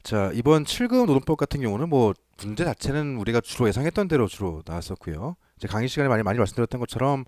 자, 이번 7급 노동법 같은 경우는 뭐 문제 자체는 우리가 주로 예상했던 대로 주로 나왔었고요. 이제 강의 시간에 많이 말씀드렸던 것처럼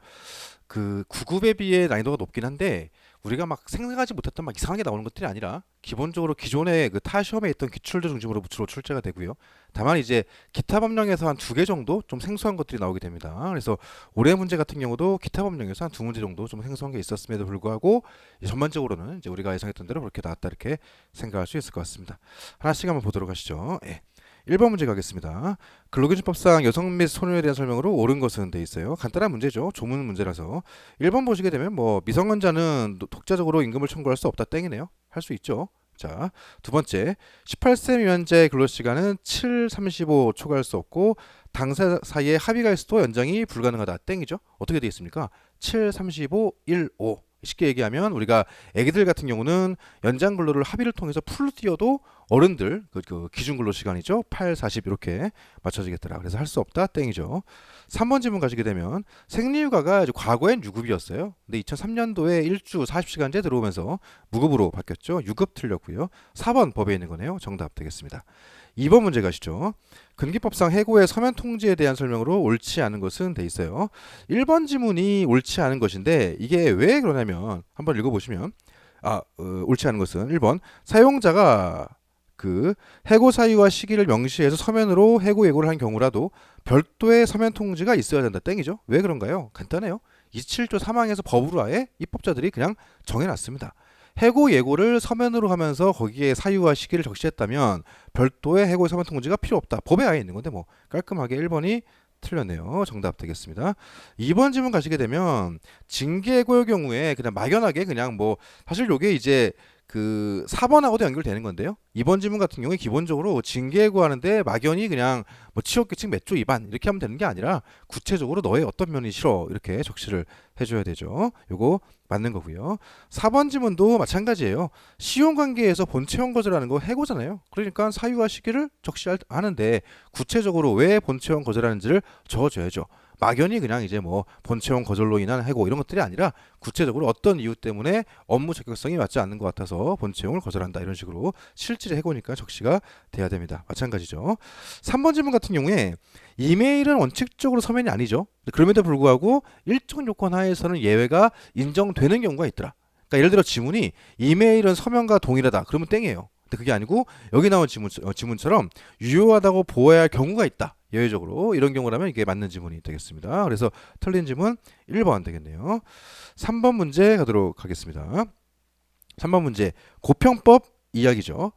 그 9급에 비해 난이도가 높긴 한데 우리가 막 생각하지 못했던 막 이상하게 나오는 것들이 아니라 기본적으로 기존의 그 타 시험에 있던 기출들 중심으로 주로 출제가 되고요. 다만 이제 기타 법령에서 한 두 개 정도 좀 생소한 것들이 나오게 됩니다. 그래서 올해 문제 같은 경우도 기타 법령에서 한 두 문제 정도 좀 생소한 게 있었음에도 불구하고 전반적으로는 이제 우리가 예상했던 대로 그렇게 나왔다 이렇게 생각할 수 있을 것 같습니다. 하나씩 한번 보도록 하시죠. 예. 1번 문제 가겠습니다. 근로기준법상 여성 및 소녀에 대한 설명으로 옳은 것은 돼 있어요. 간단한 문제죠. 조문 문제라서. 1번 보시게 되면 뭐 미성년자는 독자적으로 임금을 청구할 수 없다 땡이네요. 할 수 있죠. 자, 두 번째. 18세 미만자의 근로시간은 7, 35 초과할 수 없고 당사 사이에 합의가 있어도 연장이 불가능하다 땡이죠. 어떻게 되어 있습니까? 7, 35, 1, 5. 쉽게 얘기하면 우리가 애기들 같은 경우는 연장 근로를 합의를 통해서 풀로 뛰어도 어른들 그 기준 근로 시간이죠. 8, 40 이렇게 맞춰지겠더라. 그래서 할 수 없다 땡이죠. 3번 질문 가시게 되면 생리휴가가 이제 과거엔 유급이었어요. 근데 2003년도에 1주 40시간제 들어오면서 무급으로 바뀌었죠. 유급 틀렸고요. 4번 법에 있는 거네요. 정답 되겠습니다. 2번 문제 가시죠. 근기법상 해고의 서면 통지에 대한 설명으로 옳지 않은 것은 돼 있어요. 1번 지문이 옳지 않은 것인데 이게 왜 그러냐면 한번 읽어보시면 옳지 않은 것은 1번 사용자가 그 해고 사유와 시기를 명시해서 서면으로 해고 예고를 한 경우라도 별도의 서면 통지가 있어야 된다 땡이죠. 왜 그런가요? 간단해요. 27조 3항에서 법으로 아예 입법자들이 그냥 정해놨습니다. 해고 예고를 서면으로 하면서 거기에 사유와 시기를 적시했다면 별도의 해고 서면 통지가 필요 없다. 법에 아예 있는 건데 뭐 깔끔하게 1번이 틀렸네요. 정답 되겠습니다. 2번 질문 가시게 되면 징계해고의 경우에 그냥 막연하게 그냥 뭐 사실 요게 이제 그 4번하고도 연결되는 건데요. 2번 질문 같은 경우에 기본적으로 징계해고하는데 막연히 그냥 뭐 취업규칙 몇 조 위반 이렇게 하면 되는 게 아니라 구체적으로 너의 어떤 면이 싫어 이렇게 적시를 해줘야 되죠. 요거 맞는 거고요. 4번 질문도 마찬가지예요. 시용관계에서 본채용 거절하는 거 해고잖아요. 그러니까 사유와 시기를 적시하는데 구체적으로 왜 본채용 거절하는지를 적어줘야죠. 막연히 그냥 이제 뭐 본채용 거절로 인한 해고 이런 것들이 아니라 구체적으로 어떤 이유 때문에 업무 적격성이 맞지 않는 것 같아서 본채용을 거절한다 이런 식으로 실질의 해고니까 적시가 돼야 됩니다. 마찬가지죠. 3번 질문 같은 경우에 이메일은 원칙적으로 서면이 아니죠. 그럼에도 불구하고 일정 요건 하에서는 예외가 인정되는 경우가 있더라. 그러니까 예를 들어 지문이 이메일은 서면과 동일하다. 그러면 땡이에요. 근데 그게 아니고 여기 나온 지문처럼 유효하다고 보아야 할 경우가 있다. 예외적으로 이런 경우라면 이게 맞는 지문이 되겠습니다. 그래서 틀린 지문 1번 되겠네요. 3번 문제 가도록 하겠습니다. 3번 문제 고평법 이야기죠.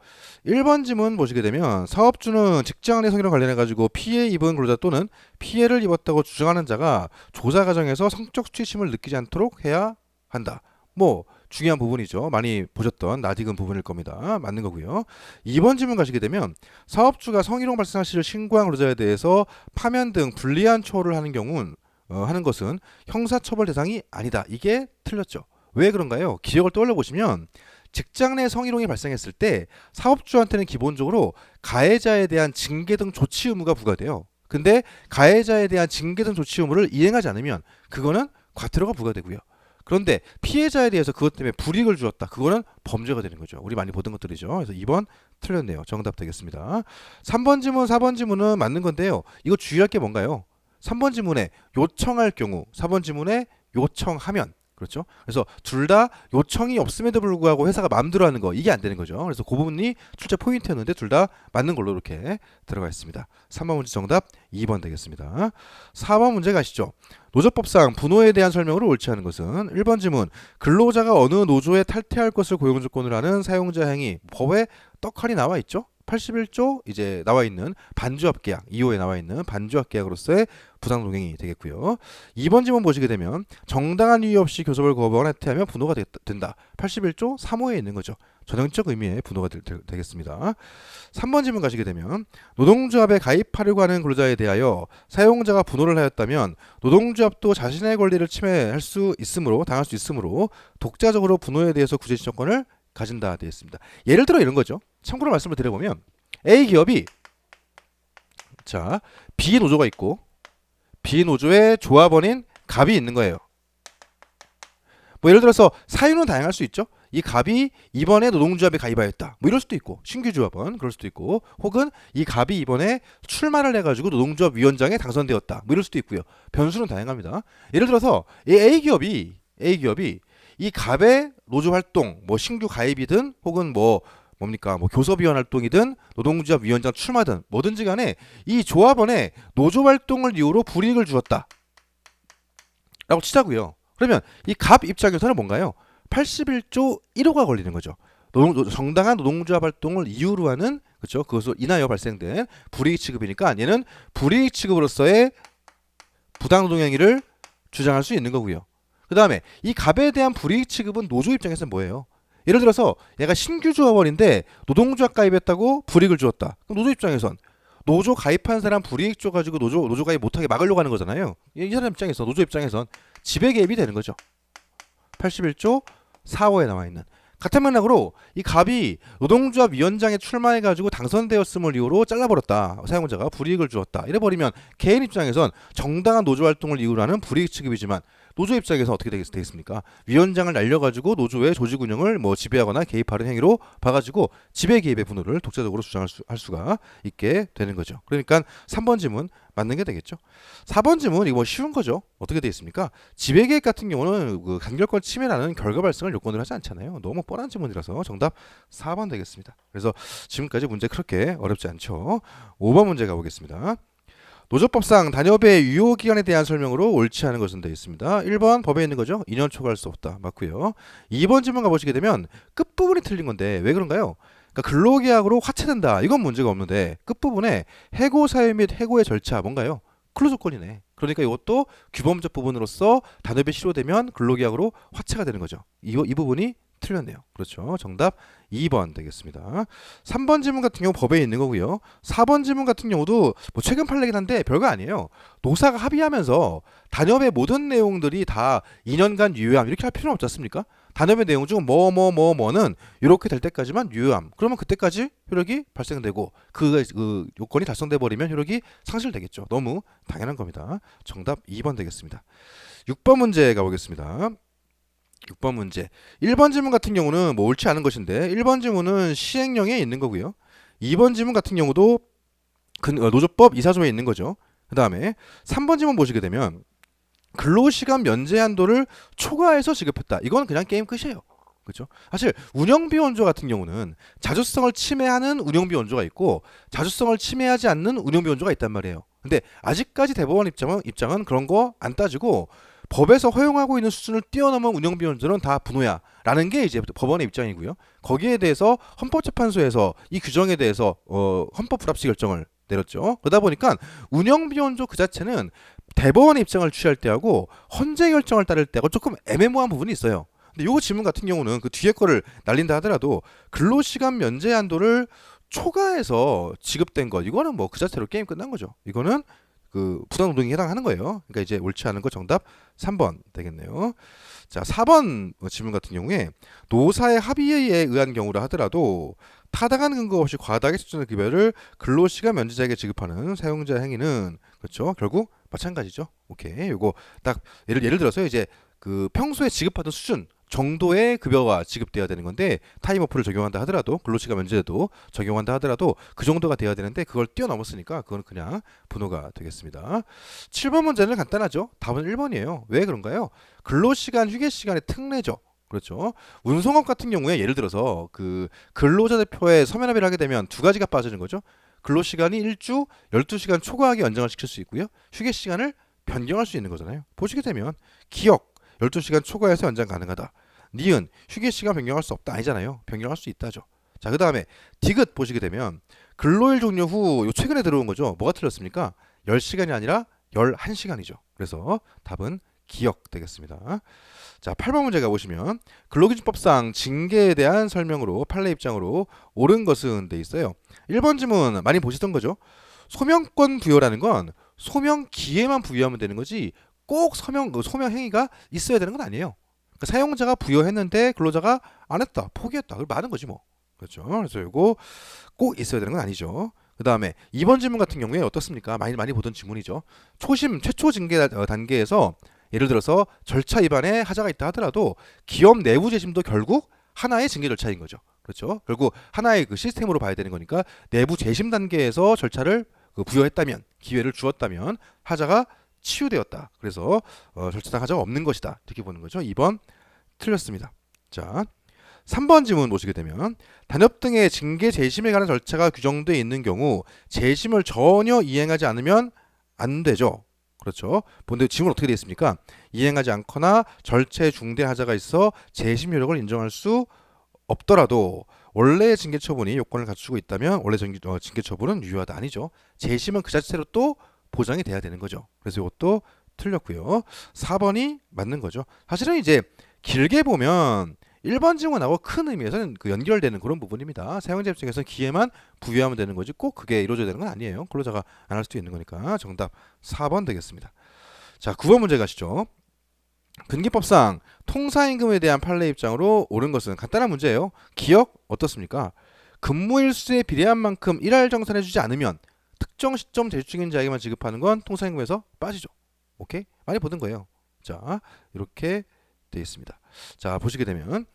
1번 지문 보시게 되면 사업주는 직장 내 성희롱 관련해 가지고 피해 입은 근로자 또는 피해를 입었다고 주장하는 자가 조사 과정에서 성적 수치심을 느끼지 않도록 해야 한다. 뭐 중요한 부분이죠. 많이 보셨던 낯익은 부분일 겁니다. 맞는 거고요. 2번 질문 가시게 되면 사업주가 성희롱 발생 사실을 신고한 근로자에 대해서 파면 등 불리한 처우를 하는 경우는 하는 것은 형사처벌 대상이 아니다. 이게 틀렸죠. 왜 그런가요? 기억을 떠올려 보시면 직장 내 성희롱이 발생했을 때 사업주한테는 기본적으로 가해자에 대한 징계 등 조치 의무가 부과돼요. 근데 가해자에 대한 징계 등 조치 의무를 이행하지 않으면 그거는 과태료가 부과되고요. 그런데 피해자에 대해서 그것 때문에 불이익을 주었다. 그거는 범죄가 되는 거죠. 우리 많이 보던 것들이죠. 그래서 2번 틀렸네요. 정답 되겠습니다. 3번 지문, 4번 지문은 맞는 건데요. 이거 주의할 게 뭔가요? 3번 지문에 요청할 경우, 4번 지문에 요청하면 그렇죠? 그래서 둘 다 요청이 없음에도 불구하고 회사가 마음대로 하는 거 이게 안 되는 거죠. 그래서 그 부분이 출제 포인트였는데 둘 다 맞는 걸로 이렇게 들어가 있습니다. 3번 문제 정답 2번 되겠습니다. 4번 문제 가시죠. 노조법상 분호에 대한 설명으로 옳지 않은 것은 1번 지문 근로자가 어느 노조에 탈퇴할 것을 고용 조건으로 하는 사용자 행위 법에 떡하니 나와 있죠. 81조 이제 나와 있는 반주합 계약 2호에 나와 있는 반주합 계약으로서의 부당 동행이 되겠고요. 2번 지문 보시게 되면 정당한 이유 없이 교섭을 거부하거나 해태하면 분호가 된다. 81조 3호에 있는 거죠. 전형적 의미의 분호가 되겠습니다. 3번 질문 가시게 되면 노동조합에 가입하려고 하는 근로자에 대하여 사용자가 분호를 하였다면 노동조합도 자신의 권리를 침해할 수 있으므로 당할 수 있으므로 독자적으로 분호에 대해서 구제 신청권을 가진다 되어 있습니다. 예를 들어 이런 거죠. 참고로 말씀을 드려보면 A 기업이 자 B 노조가 있고 B 노조의 조합원인 갑이 있는 거예요. 뭐 예를 들어서 사유는 다양할 수 있죠. 이 갑이 이번에 노동조합에 가입하였다. 뭐 이럴 수도 있고 신규 조합원 그럴 수도 있고 혹은 이 갑이 이번에 출마를 해가지고 노동조합 위원장에 당선되었다. 뭐 이럴 수도 있고요. 변수는 다양합니다. 예를 들어서 이 A 기업이 이 갑의 노조 활동 뭐 신규 가입이든 혹은 뭐 뭡니까 뭐 교섭위원 활동이든 노동조합 위원장 출마든 뭐든지 간에 이 조합원의 노조 활동을 이유로 불이익을 주었다. 라고 치자고요. 그러면 이 갑 입장에서는 뭔가요? 81조 1호가 걸리는 거죠. 정당한 노동조합 활동을 이유로 하는 그렇죠. 그것으로 인하여 발생된 불이익 취급이니까 얘는 불이익 취급으로서의 부당노동 행위를 주장할 수 있는 거고요. 그 다음에 이 갑에 대한 불이익 취급은 노조 입장에서는 뭐예요? 예를 들어서 얘가 신규 조합원인데 노동조합 가입했다고 불이익을 주었다. 그럼 노조 입장에선 노조 가입한 사람 불이익 줘가지고 노조 가입 못하게 막으려고 하는 거잖아요. 이 사람 입장에서 노조 입장에선 지배 개입이 되는 거죠. 81조 4호에 나와 있는 같은 맥락으로 이 갑이 노동조합 위원장에 출마해가지고 당선되었음을 이유로 잘라버렸다. 사용자가 불이익을 주었다. 이래버리면 개인 입장에선 정당한 노조 활동을 이유로 하는 불이익 취급이지만 노조 입장에서 어떻게 되겠습니까? 위원장을 날려가지고 노조의 조직 운영을 뭐 지배하거나 개입하는 행위로 봐가지고 지배 개입의 분호를 독자적으로 할 수가 있게 되는 거죠. 그러니까 3번 지문 맞는 게 되겠죠. 4번 지문 이거 뭐 쉬운 거죠. 어떻게 되어 있습니까? 지배 개입 같은 경우는 그 간결권 침해라는 결과 발생을 요건으로 하지 않잖아요. 너무 뻔한 지문이라서 정답 4번 되겠습니다. 그래서 지금까지 문제 그렇게 어렵지 않죠. 5번 문제 가보겠습니다. 노조법상 단협의 유효기간에 대한 설명으로 옳지 않은 것은 되어 있습니다. 1번 법에 있는 거죠. 2년 초과할 수 없다. 맞고요. 2번 질문 가보시게 되면 끝부분이 틀린 건데 왜 그런가요? 그러니까 근로계약으로 화체된다. 이건 문제가 없는데 끝부분에 해고 사유 및 해고의 절차 뭔가요? 클로 조건이네. 그러니까 이것도 규범적 부분으로서 단협이 실효되면 근로계약으로 화체가 되는 거죠. 이 부분이 틀렸네요. 그렇죠. 정답 2번 되겠습니다. 3번 지문 같은 경우 법에 있는 거고요. 4번 지문 같은 경우도 뭐 최근 판례긴 한데 별거 아니에요. 노사가 합의하면서 단협의 모든 내용들이 다 2년간 유효함 이렇게 할 필요는 없지 않습니까? 단협의 내용 중 뭐는 이렇게 될 때까지만 유효함. 그러면 그때까지 효력이 발생되고 그 요건이 달성돼 버리면 효력이 상실되겠죠. 너무 당연한 겁니다. 정답 2번 되겠습니다. 6번 문제 가보겠습니다. 6번 문제. 1번 지문 같은 경우는 뭐 옳지 않은 것인데 1번 지문은 시행령에 있는 거고요. 2번 지문 같은 경우도 노조법 이사조에 있는 거죠. 그 다음에 3번 지문 보시게 되면 근로시간 면제 한도를 초과해서 지급했다. 이건 그냥 게임 끝이에요. 그렇죠? 사실 운영비 원조 같은 경우는 자주성을 침해하는 운영비 원조가 있고 자주성을 침해하지 않는 운영비 원조가 있단 말이에요. 근데 아직까지 대법원 입장은 그런 거 안 따지고 법에서 허용하고 있는 수준을 뛰어넘은 운영비 원조는 다 분호야 라는 게 이제 법원의 입장이고요. 거기에 대해서 헌법재판소에서 이 규정에 대해서 헌법 불합치 결정을 내렸죠. 그러다 보니까 운영비 원조 그 자체는 대법원의 입장을 취할 때하고 헌재 결정을 따를 때하고 조금 애매모호한 부분이 있어요. 근데 요 지문 같은 경우는 그 뒤에 거를 날린다 하더라도 근로시간 면제 한도를 초과해서 지급된 것 이거는 뭐 그 자체로 게임 끝난 거죠. 이거는 그 부당노동에 해당하는 거예요. 그러니까 이제 옳지 않은 거 정답 3번 되겠네요. 자, 4번 지문 같은 경우에 노사의 합의에 의한 경우라 하더라도 타당한 근거 없이 과다하게 측정된 급여를 근로시간 면제자에게 지급하는 사용자 행위는 그렇죠. 결국 마찬가지죠. 오케이. 요거 딱 예를 들어서 이제 그 평소에 지급하던 수준 정도의 급여가 지급돼야 되는 건데 타임오프를 적용한다 하더라도 근로시간 면제도 적용한다 하더라도 그 정도가 돼야 되는데 그걸 뛰어넘었으니까 그건 그냥 분호가 되겠습니다. 7번 문제는 간단하죠. 답은 1번이에요. 왜 그런가요? 근로시간 휴게시간의 특례죠. 그렇죠. 운송업 같은 경우에 예를 들어서 그 근로자 대표에 서면 합의를 하게 되면 두 가지가 빠지는 거죠. 근로시간이 1주 12시간 초과하게 연장을 시킬 수 있고요. 휴게시간을 변경할 수 있는 거잖아요. 보시게 되면 기억 12시간 초과해서 연장 가능하다. 니은 휴게시간 변경할 수 없다 아니잖아요. 변경할 수 있다죠. 자, 그 다음에 디귿 보시게 되면 근로일 종료 후 요 최근에 들어온 거죠. 뭐가 틀렸습니까? 10시간이 아니라 11시간이죠. 그래서 답은 기억 되겠습니다. 자, 8번 문제 가보시면 근로기준법상 징계에 대한 설명으로 판례 입장으로 옳은 것은 돼 있어요. 1번 지문 많이 보시던 거죠. 소명권 부여라는 건 소명기에만 부여하면 되는 거지 꼭 소명 행위가 있어야 되는 건 아니에요. 그러니까 사용자가 부여했는데 근로자가 안 했다, 포기했다, 그럼 많은 거지 뭐. 그렇죠. 그래서 이거 꼭 있어야 되는 건 아니죠. 그 다음에 2번 질문 같은 경우에 어떻습니까? 많이 보던 질문이죠. 최초 징계 단계에서 예를 들어서 절차 위반에 하자가 있다 하더라도 기업 내부 재심도 결국 하나의 징계 절차인 거죠. 그렇죠? 결국 하나의 그 시스템으로 봐야 되는 거니까 내부 재심 단계에서 절차를 그 부여했다면, 기회를 주었다면 하자가 치유되었다. 그래서 절차상 하자가 없는 것이다. 이렇게 보는 거죠. 2번 틀렸습니다. 자, 3번 지문 보시게 되면 단협 등의 징계 재심에 관한 절차가 규정되어 있는 경우 재심을 전혀 이행하지 않으면 안 되죠. 그렇죠. 근데 지문 어떻게 되어 있습니까? 이행하지 않거나 절차에 중대 하자가 있어 재심 효력을 인정할 수 없더라도 원래의 징계 처분이 요건을 갖추고 있다면 원래 징계 처분은 유효하다. 아니죠. 재심은 그 자체로 또 보장이 돼야 되는 거죠. 그래서 이것도 틀렸고요. 4번이 맞는 거죠. 사실은 이제 길게 보면 1번 지문하고 큰 의미에서는 그 연결되는 그런 부분입니다. 사용자 입장에서는 기회만 부여하면 되는 거지 꼭 그게 이루어져야 되는 건 아니에요. 근로자가 안 할 수도 있는 거니까 정답 4번 되겠습니다. 자, 9번 문제 가시죠. 근기법상 통사임금에 대한 판례 입장으로 옳은 것은 간단한 문제예요. 기억 어떻습니까? 근무일수에 비례한 만큼 일할 정산해주지 않으면 특정 시점 재직 중인 자에게만 지급하는 건 통사임금에서 빠지죠. 오케이? 많이 보던 거예요. 자, 이렇게 되어 있습니다. 자, 보시게 되면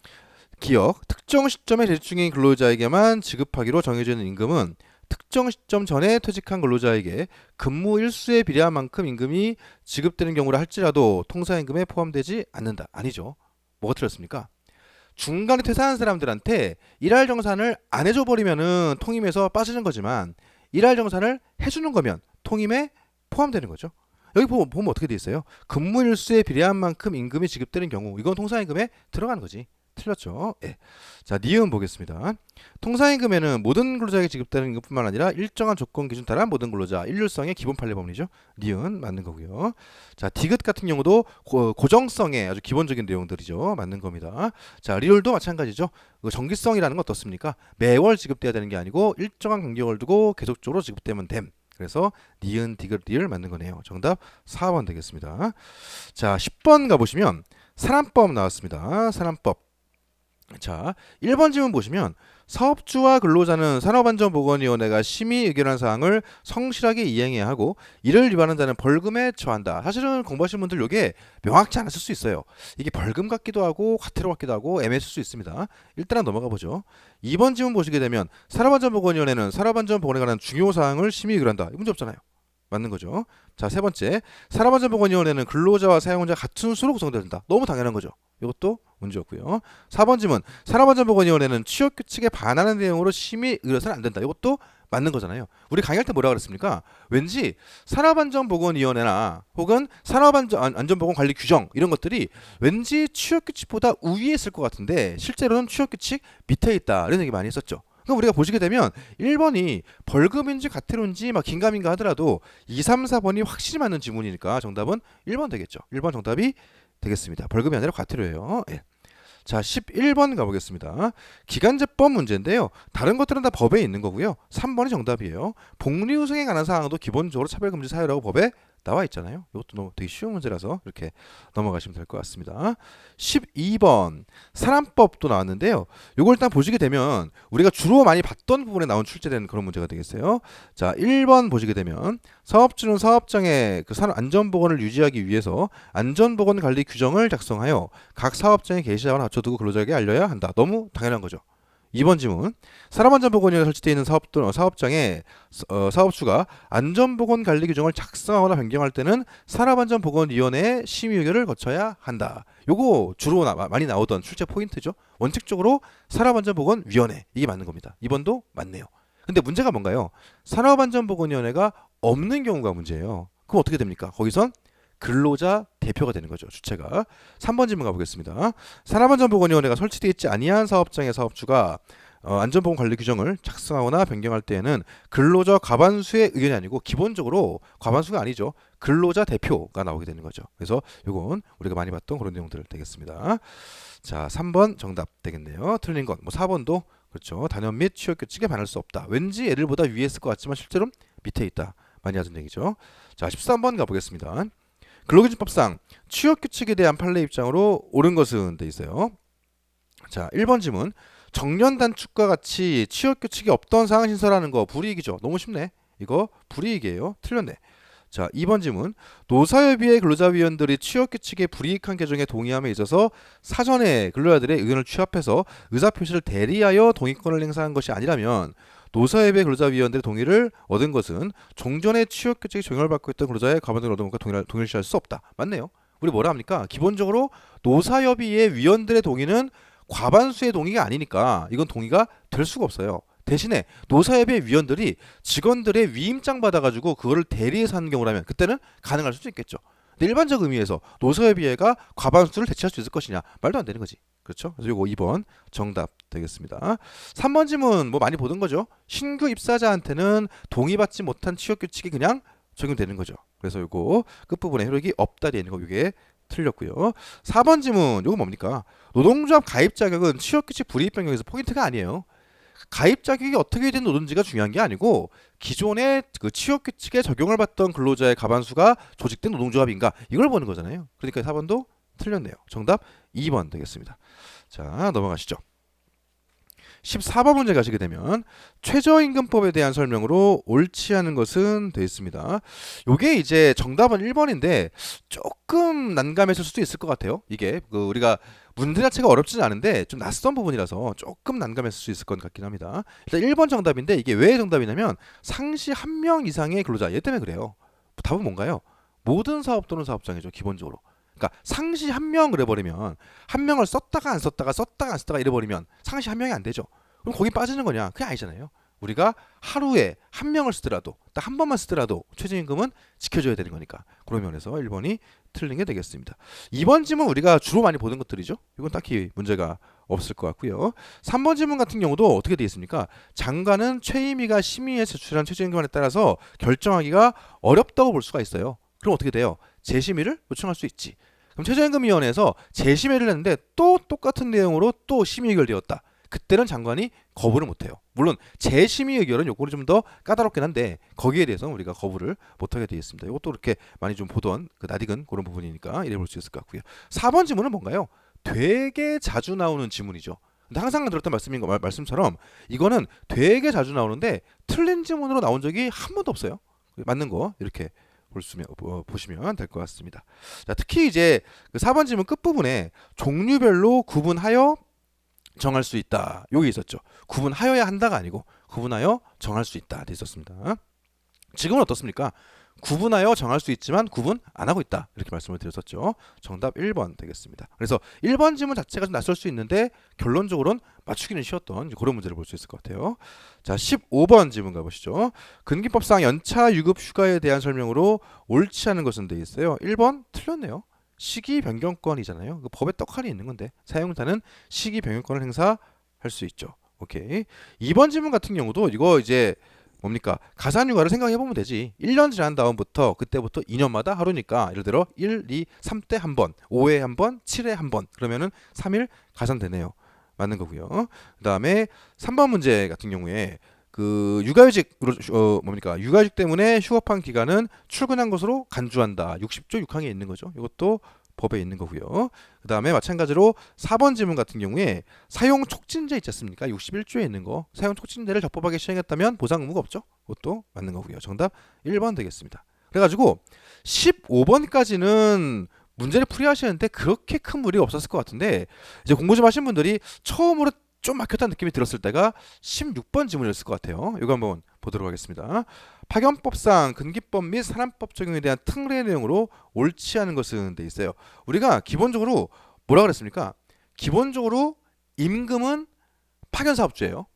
기억 특정 시점에 재직 중인 근로자에게만 지급하기로 정해져 있는 임금은 특정 시점 전에 퇴직한 근로자에게 근무 일수에 비례한 만큼 임금이 지급되는 경우라 할지라도 통사임금에 포함되지 않는다. 아니죠. 뭐가 틀렸습니까? 중간에 퇴사한 사람들한테 일할 정산을 안 해줘 버리면은 통임에서 빠지는 거지만 일할 정산을 해주는 거면 통임에 포함되는 거죠. 여기 보면 어떻게 돼 있어요? 근무 일수에 비례한 만큼 임금이 지급되는 경우 이건 통사임금에 들어가는 거지. 틀렸죠. 예. 자, 니은 보겠습니다. 통사임금에는 모든 근로자에게 지급되는 임금뿐만 아니라 일정한 조건 기준 따라 모든 근로자 일률성의 기본 판례 법리죠. 니은 맞는 거고요. 자, 디귿 같은 경우도 고정성의 아주 기본적인 내용들이죠. 맞는 겁니다. 자, 리얼도 마찬가지죠. 그 정기성이라는 건 어떻습니까? 매월 지급돼야 되는 게 아니고 일정한 간격을 두고 계속적으로 지급되면 됨. 그래서 니은, 디귿, 리을 맞는 거네요. 정답 4번 되겠습니다. 자, 10번 가보시면 산안법 나왔습니다. 산안법. 자, 1번 질문 보시면 사업주와 근로자는 산업안전보건위원회가 심의 의결한 사항을 성실하게 이행해야 하고 이를 위반한 자는 벌금에 처한다. 사실은 공부하시는 분들 이게 명확치 않았을 수 있어요. 이게 벌금 같기도 하고 과태료 같기도 하고 애매했을 수 있습니다. 일단은 넘어가 보죠. 2번 질문 보시게 되면 산업안전보건위원회는 산업안전보건에 관한 중요 사항을 심의 의결한다. 이 문제 없잖아요. 맞는 거죠. 자, 세 번째, 산업안전보건위원회는 근로자와 사용자 같은 수로 구성된다. 너무 당연한 거죠. 이것도 문제였고요. 4번 질문, 산업안전보건위원회는 취업규칙에 반하는 내용으로 심의 의뢰서는 안 된다. 이것도 맞는 거잖아요. 우리 강의할 때 뭐라 그랬습니까? 왠지 산업안전보건위원회나 혹은 산업안전보건관리 규정 이런 것들이 왠지 취업규칙보다 우위에 있을 것 같은데 실제로는 취업규칙 밑에 있다. 이런 얘기 많이 했었죠. 그럼 우리가 보시게 되면 1번이 벌금인지 과태료인지 막 긴가민가 하더라도 2, 3, 4번이 확실히 맞는 지문이니까 정답은 1번 되겠죠. 1번 정답이 되겠습니다. 벌금이 아니라 과태료예요. 예. 자, 11번 가보겠습니다. 기간제법 문제인데요. 다른 것들은 다 법에 있는 거고요. 3번이 정답이에요. 복리후생에 관한 사항도 기본적으로 차별금지 사유라고 법에 나와 있잖아요. 이것도 너무 되게 쉬운 문제라서 이렇게 넘어가시면 될 것 같습니다. 12번 산안법도 나왔는데요. 이걸 일단 보시게 되면 우리가 주로 많이 봤던 부분에 나온 출제되는 그런 문제가 되겠어요. 자, 1번 보시게 되면 사업주는 사업장의 그 산업 안전보건을 유지하기 위해서 안전보건 관리 규정을 작성하여 각 사업장의 게시자와 갖춰두고 근로자에게 알려야 한다. 너무 당연한 거죠. 2번 질문, 산업안전보건위원회가 설치되어 있는 사업장에 사업주가 안전보건 관리 규정을 작성하거나 변경할 때는 산업안전보건위원회의 심의 의결을 거쳐야 한다. 요거 주로 많이 나오던 출제 포인트죠. 원칙적으로 산업안전보건위원회 이게 맞는 겁니다. 2번도 맞네요. 근데 문제가 뭔가요? 산업안전보건위원회가 없는 경우가 문제예요. 그럼 어떻게 됩니까? 거기선 근로자 대표가 되는 거죠. 주체가. 3번 질문 가보겠습니다. 산업안전보건위원회가 설치되어 있지 아니한 사업장의 사업주가 안전보건 관리 규정을 작성하거나 변경할 때에는 근로자 과반수의 의견이 아니고 기본적으로 과반수가 아니죠. 근로자 대표가 나오게 되는 거죠. 그래서 이건 우리가 많이 봤던 그런 내용들 되겠습니다. 자, 3번 정답 되겠네요. 틀린 건 뭐 4번도 그렇죠. 단협 및 취업규칙에 반할 수 없다. 왠지 애들보다 위에 있을 것 같지만 실제로 밑에 있다. 많이 하던 얘기죠. 자, 13번 가보겠습니다. 근로기준법상 취업규칙에 대한 판례 입장으로 옳은 것은 돼 있어요. 자, 1번 질문. 정년 단축과 같이 취업규칙이 없던 상황 신설하는 거 불이익이죠. 너무 쉽네. 이거 불이익이에요. 틀렸네. 자, 2번 질문. 노사협의회 근로자위원들이 취업규칙의 불이익한 개정에 동의함에 있어서 사전에 근로자들의 의견을 취합해서 의사표시를 대리하여 동의권을 행사한 것이 아니라면 노사협의회 근로자위원들의 동의를 얻은 것은 종전의 취업규칙이 적용을 받고 있던 근로자의 과반수를 얻은 것과 동의를 시할 수 없다. 맞네요. 우리 뭐라 합니까? 기본적으로 노사협의회 위원들의 동의는 과반수의 동의가 아니니까 이건 동의가 될 수가 없어요. 대신에 노사협의 위원들이 직원들의 위임장 받아가지고 그거를 대리해서 하는 경우라면 그때는 가능할 수도 있겠죠. 근데 일반적 의미에서 노사협의회가 과반수를 대체할 수 있을 것이냐 말도 안 되는 거지. 그렇죠? 그래서 요거 2번 정답 되겠습니다. 3번 질문 뭐 많이 보던 거죠. 신규 입사자한테는 동의받지 못한 취업규칙이 그냥 적용되는 거죠. 그래서 요거 끝부분에 효력이 없다 되어 있는 거 이게 틀렸고요. 4번 질문 요거 뭡니까? 노동조합 가입 자격은 취업규칙 불이익 변경에서 포인트가 아니에요. 가입 자격이 어떻게 된 노동지가 중요한 게 아니고 기존의 그 취업 규칙에 적용을 받던 근로자의 과반수가 조직된 노동조합인가 이걸 보는 거잖아요. 그러니까 4번도 틀렸네요. 정답 2번 되겠습니다. 자, 넘어가시죠. 14번 문제 가시게 되면 최저임금법에 대한 설명으로 옳지 않은 것은 되어 있습니다. 요게 이제 정답은 1번인데 조금 난감했을 수도 있을 것 같아요. 이게 우리가 문제 자체가 어렵지는 않은데 좀 낯선 부분이라서 조금 난감했을 수 있을 것 같긴 합니다. 일단 1번 정답인데 이게 왜 정답이냐면 상시 1명 이상의 근로자 얘 때문에 그래요. 답은 뭔가요? 모든 사업 또는 사업장이죠. 기본적으로. 그러니까 상시 1명 그래버리면 한 명을 썼다가 안 썼다가 썼다가 안 썼다가 이래버리면 상시 1명이 안 되죠. 그럼 거기 빠지는 거냐? 그게 아니잖아요. 우리가 하루에 1명을 쓰더라도 딱 한 번만 쓰더라도 최저임금은 지켜줘야 되는 거니까 그런 면에서 1번이 틀린 게 되겠습니다. 2번 질문 우리가 주로 많이 보는 것들이죠. 이건 딱히 문제가 없을 것 같고요. 3번 질문 같은 경우도 어떻게 되어 있습니까? 장관은 최임위가 심의에 제출한 최저임금에 따라서 결정하기가 어렵다고 볼 수가 있어요. 그럼 어떻게 돼요? 재심의를 요청할 수 있지. 그럼 최저임금위원회에서 재심의를 했는데 또 똑같은 내용으로 또 심의 의결되었다. 그때는 장관이 거부를 못해요. 물론 재심의 의결은 요거는 좀 더 까다롭긴 한데 거기에 대해서는 우리가 거부를 못하게 되어 있습니다. 이것도 이렇게 많이 좀 보던 그 낯익은 그런 부분이니까 이래 볼 수 있을 것 같고요. 4번 질문은 뭔가요? 되게 자주 나오는 질문이죠. 근데 항상 들었던 말씀처럼 이거는 되게 자주 나오는데 틀린 질문으로 나온 적이 한 번도 없어요. 맞는 거 이렇게 보시면 될 것 같습니다. 자, 특히 이제 그 4번 질문 끝부분에 종류별로 구분하여 정할 수 있다. 여기 있었죠. 구분하여야 한다가 아니고 구분하여 정할 수 있다. 돼 있었습니다. 지금은 어떻습니까? 구분하여 정할 수 있지만 구분 안 하고 있다. 이렇게 말씀을 드렸었죠. 정답 1번 되겠습니다. 그래서 1번 질문 자체가 좀 낯설 수 있는데 결론적으로는 맞추기는 쉬웠던 그런 문제를 볼 수 있을 것 같아요. 자, 15번 질문 가보시죠. 근기법상 연차 유급 휴가에 대한 설명으로 옳지 않은 것은 돼 있어요. 1번 틀렸네요. 시기 변경권이잖아요. 그 법에 떡하니 있는 건데 사용자는 시기 변경권을 행사할 수 있죠. 오케이. 2번 질문 같은 경우도 이거 이제 뭡니까? 가산휴가를 생각해 보면 되지. 1년 지난 다음부터 그때부터 2년마다 하루니까 예를 들어 1, 2, 3때 한 번, 5회 한 번, 7회 한 번. 그러면은 3일 가산되네요. 맞는 거고요. 그다음에 3번 문제 같은 경우에 그 육아휴직으로 뭡니까? 육아휴직 때문에 휴업한 기간은 출근한 것으로 간주한다. 60조 6항에 있는 거죠. 이것도 법에 있는 거고요. 그 다음에 마찬가지로 4번 질문 같은 경우에 사용 촉진제 있지 않습니까? 61조에 있는 거. 사용 촉진제를 적법하게 시행했다면 보상 의무가 없죠. 그것도 맞는 거고요. 정답 1번 되겠습니다. 그래가지고 15번까지는 문제를 풀이하시는데 그렇게 큰 무리가 없었을 것 같은데 이제 공부 좀 하신 분들이 처음으로 좀 막혔다는 느낌이 들었을 때가 16번 질문이었을 것 같아요. 이거 한번 보도록 하겠습니다. 파견법상 근기법 및 산안법 적용에 대한 특례 내용으로 옳지 않은 것은 돼 있어요. 우리가 기본적으로 뭐라 그랬습니까? 기본적으로 임금은 파견사업주예요.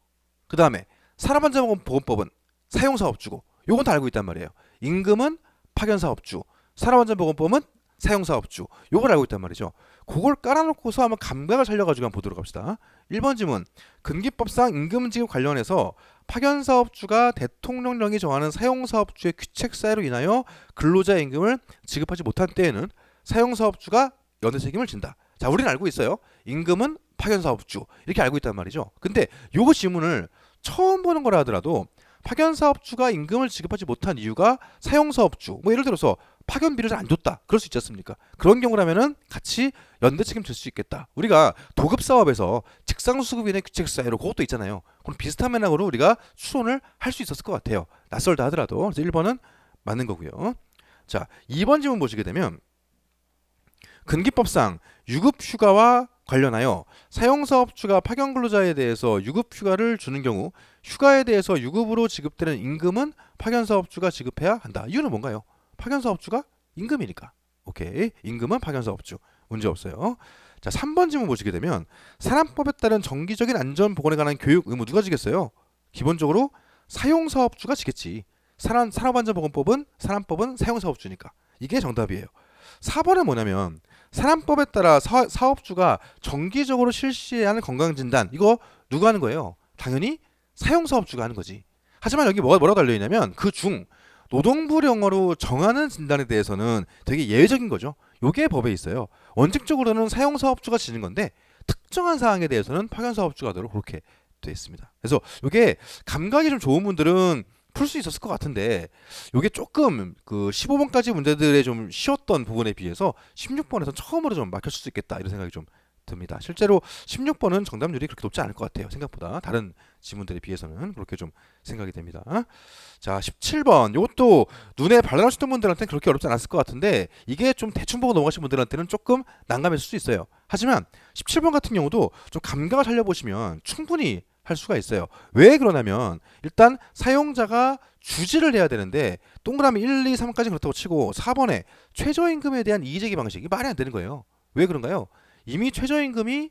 그 다음에 산업안전보건법은 사용사업주고 요건 다 알고 있단 말이에요. 임금은 파견사업주, 산업안전보건법은 사용사업주 요걸 알고 있단 말이죠. 그걸 깔아놓고서 한번 감각을 살려가지고 한번 보도록 합시다. 1번 질문. 근기법상 임금지급 관련해서 파견사업주가 대통령령이 정하는 사용사업주의 규칙사유로 인하여 근로자의 임금을 지급하지 못한 때에는 사용사업주가 연대 책임을 진다. 자, 우리는 알고 있어요. 임금은 파견사업주 이렇게 알고 있단 말이죠. 근데 요거 질문을 처음 보는 거라 하더라도 파견사업주가 임금을 지급하지 못한 이유가 사용사업주 뭐 예를 들어서 파견비를 잘 안 줬다. 그럴 수 있지 않습니까? 그런 경우라면은 같이 연대 책임 질 수 있겠다. 우리가 도급 사업에서 직상수급인의 규칙 사유로 그것도 있잖아요. 그럼 비슷한 맥락으로 우리가 추론을 할 수 있었을 것 같아요. 낯설다 하더라도. 그래서 1번은 맞는 거고요. 자, 2번 질문 보시게 되면 근기법상 유급휴가와 관련하여 사용사업주가 파견근로자에 대해서 유급휴가를 주는 경우 휴가에 대해서 유급으로 지급되는 임금은 파견사업주가 지급해야 한다. 이유는 뭔가요? 파견사업주가 임금이니까. 오케이. 임금은 파견사업주. 문제 없어요. 자, 3번 질문 보시게 되면 산안법에 따른 정기적인 안전보건에 관한 교육 의무 누가 지겠어요? 기본적으로 사용사업주가 지겠지. 산업안전보건법은 산안법은 사용사업주니까. 이게 정답이에요. 4번은 뭐냐면 산안법에 따라 사업주가 정기적으로 실시해야 하는 건강진단 이거 누가 하는 거예요? 당연히 사용사업주가 하는 거지. 하지만 여기 뭐라고 달려있냐면 그 중 노동부령으로 정하는 진단에 대해서는 되게 예외적인 거죠. 요게 법에 있어요. 원칙적으로는 사용사업주가 지는 건데 특정한 사항에 대해서는 파견사업주가 하도록 그렇게 돼 있습니다. 그래서 요게 감각이 좀 좋은 분들은 풀 수 있었을 것 같은데 요게 조금 그 15번까지 문제들의 좀 쉬웠던 부분에 비해서 16번에서 처음으로 좀 막혔을 수 있겠다 이런 생각이 좀 듭니다. 실제로 16번은 정답률이 그렇게 높지 않을 것 같아요. 생각보다 다른 지문들에 비해서는 그렇게 좀 생각이 됩니다. 자, 17번 이것도 눈에 발라놓으셨던 분들한테는 그렇게 어렵지 않았을 것 같은데 이게 좀 대충 보고 넘어가신 분들한테는 조금 난감했을 수 있어요. 하지만 17번 같은 경우도 좀 감각을 살려보시면 충분히 할 수가 있어요. 왜 그러냐면 일단 사용자가 주지를 해야 되는데 동그라미 1, 2, 3까지 그렇다고 치고 4번에 최저임금에 대한 이의제기 방식이 말이 안 되는 거예요. 왜 그런가요? 이미 최저임금이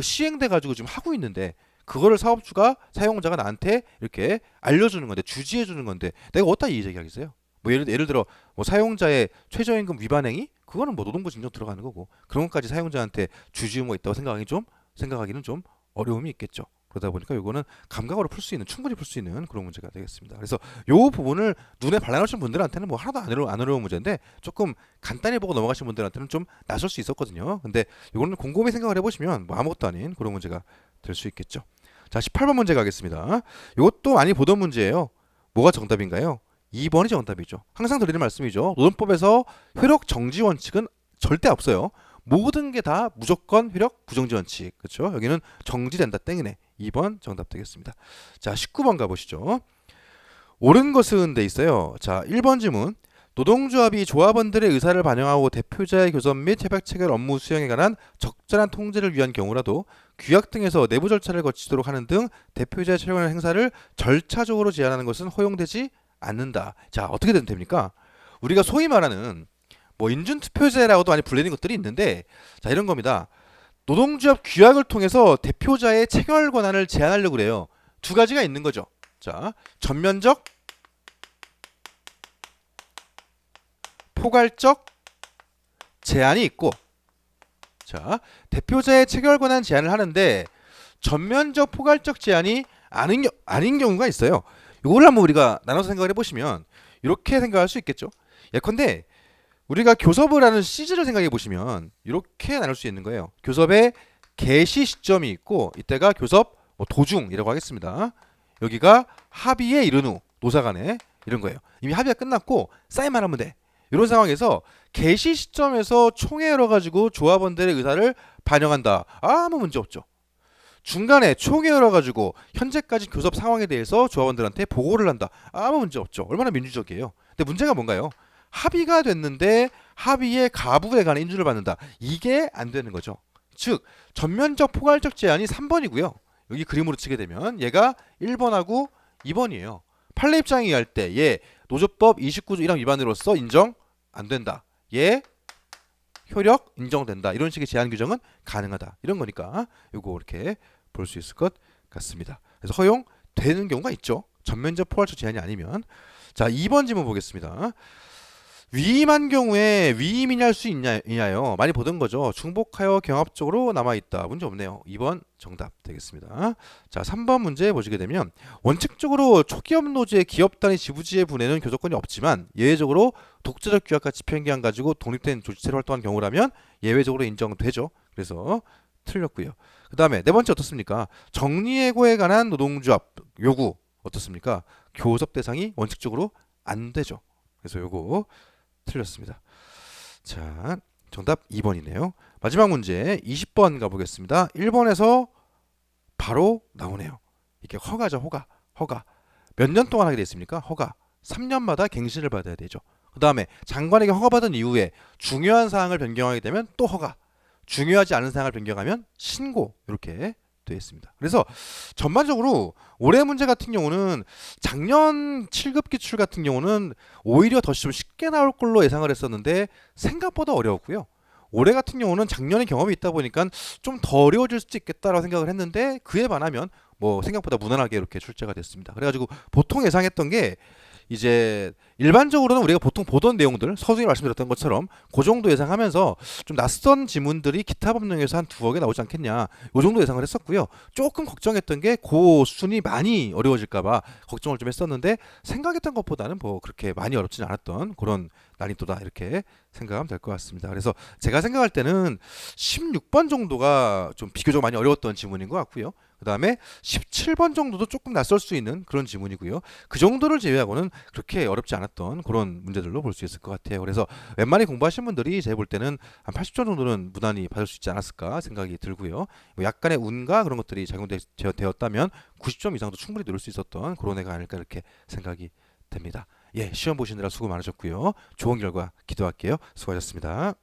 시행돼 가지고 지금 하고 있는데 그거를 사업주가 사용자가 나한테 이렇게 알려주는 건데 주지해 주는 건데 내가 어디다 이의제기하겠어요? 뭐 예를 들어 뭐 사용자의 최저임금 위반 행위 그거는 뭐 노동부 징정 들어가는 거고 그런 것까지 사용자한테 주지 의무가 있다고 생각하기는 좀 어려움이 있겠죠. 그러다 보니까 이거는 감각으로 풀 수 있는 충분히 풀 수 있는 그런 문제가 되겠습니다. 그래서 요 부분을 눈에 발라놓으신 분들한테는 뭐 하나도 안 어려운 문제인데 조금 간단히 보고 넘어가신 분들한테는 좀 낯설 수 있었거든요. 근데 이거는 곰곰이 생각을 해보시면 뭐 아무것도 아닌 그런 문제가 될 수 있겠죠. 자, 18번 문제 가겠습니다. 이것도 많이 보던 문제예요. 뭐가 정답인가요? 2번이 정답이죠. 항상 드리는 말씀이죠. 노동법에서 효력 정지 원칙은 절대 없어요. 모든 게 다 무조건 효력 부정지 원칙. 그렇죠? 여기는 정지된다 땡이네. 2번 정답 되겠습니다. 자, 19번 가보시죠. 옳은 것은 돼 있어요. 자, 1번 질문. 노동조합이 조합원들의 의사를 반영하고 대표자의 교섭 및 협약 체결 업무 수행에 관한 적절한 통제를 위한 경우라도 규약 등에서 내부 절차를 거치도록 하는 등 대표자의 체결하는 행사를 절차적으로 제한하는 것은 허용되지 않는다. 자, 어떻게 되면 됩니까? 우리가 소위 말하는 뭐 인준투표제라고도 많이 불리는 것들이 있는데 자, 이런 겁니다. 노동조합 규약을 통해서 대표자의 체결 권한을 제한하려고 그래요. 두 가지가 있는 거죠. 자, 전면적, 포괄적 제한이 있고 자, 대표자의 체결 권한 제한을 하는데 전면적, 포괄적 제한이 아닌 경우가 있어요. 이걸 한번 우리가 나눠서 생각을 해보시면 이렇게 생각할 수 있겠죠. 예컨대 우리가 교섭을 하는 시즈를 생각해 보시면 이렇게 나눌 수 있는 거예요. 교섭의 개시 시점이 있고 이때가 교섭 도중이라고 하겠습니다. 여기가 합의에 이른 후 노사 간에 이런 거예요. 이미 합의가 끝났고 사인만 하면 돼. 이런 상황에서 개시 시점에서 총회 열어가지고 조합원들의 의사를 반영한다. 아무 문제 없죠. 중간에 총회 열어가지고 현재까지 교섭 상황에 대해서 조합원들한테 보고를 한다. 아무 문제 없죠. 얼마나 민주적이에요. 근데 문제가 뭔가요? 합의가 됐는데 합의의 가부에 관한 인준을 받는다. 이게 안 되는 거죠. 즉 전면적 포괄적 제한이 3번이고요. 여기 그림으로 치게 되면 얘가 1번하고 2번이에요. 판례 입장이 할 때 얘 노조법 29조 1항 위반으로서 인정 안 된다. 얘 효력 인정된다. 이런 식의 제한 규정은 가능하다. 이런 거니까 요거 이렇게 볼 수 있을 것 같습니다. 그래서 허용되는 경우가 있죠. 전면적 포괄적 제한이 아니면. 자, 2번 질문 보겠습니다. 위임한 경우에 위임이냐 할 수 있냐요. 많이 보던 거죠. 중복하여 경합적으로 남아있다. 문제 없네요. 2번 정답 되겠습니다. 자, 3번 문제 보시게 되면 원칙적으로 초기업 노조의 기업 단위 지부지회 분해는 교섭권이 없지만 예외적으로 독자적 규약과 집행기한 가지고 독립된 조직체로 활동한 경우라면 예외적으로 인정되죠. 그래서 틀렸고요. 그 다음에 네 번째 어떻습니까? 정리해고에 관한 노동조합 요구 어떻습니까? 교섭 대상이 원칙적으로 안 되죠. 그래서 요거 틀렸습니다. 자, 정답 2번이네요. 마지막 문제 20번 가보겠습니다. 1번에서 바로 나오네요. 이게 허가죠. 허가. 몇 년 동안 하게 됐습니까? 허가. 3년마다 갱신을 받아야 되죠. 그다음에 장관에게 허가받은 이후에 중요한 사항을 변경하게 되면 또 허가, 중요하지 않은 사항을 변경하면 신고 이렇게 되어 있습니다. 그래서 전반적으로 올해 문제 같은 경우는 작년 7급 기출 같은 경우는 오히려 더 좀 쉽게 나올 걸로 예상을 했었는데 생각보다 어려웠고요. 올해 같은 경우는 작년에 경험이 있다 보니까 좀 더 어려워질 수도 있겠다라고 생각을 했는데 그에 반하면 뭐 생각보다 무난하게 이렇게 출제가 됐습니다. 그래가지고 보통 예상했던 게 이제 일반적으로는 우리가 보통 보던 내용들 서두에 말씀드렸던 것처럼 그 정도 예상하면서 좀 낯선 지문들이 기타 법령에서 한 두어 개 나오지 않겠냐 요 정도 예상을 했었고요. 조금 걱정했던 게 그 수준이 많이 어려워질까봐 걱정을 좀 했었는데 생각했던 것보다는 뭐 그렇게 많이 어렵진 않았던 그런 난이도다 이렇게 생각하면 될 것 같습니다. 그래서 제가 생각할 때는 16번 정도가 좀 비교적 많이 어려웠던 지문인 것 같고요. 그 다음에 17번 정도도 조금 낯설 수 있는 그런 지문이고요. 그 정도를 제외하고는 그렇게 어렵지 않았던 그런 문제들로 볼 수 있을 것 같아요. 그래서 웬만히 공부하신 분들이 제가 볼 때는 한 80점 정도는 무난히 받을 수 있지 않았을까 생각이 들고요. 뭐 약간의 운과 그런 것들이 작용되었다면 90점 이상도 충분히 누릴 수 있었던 그런 애가 아닐까 이렇게 생각이 됩니다. 예, 시험 보시느라 수고 많으셨고요. 좋은 결과 기도할게요. 수고하셨습니다.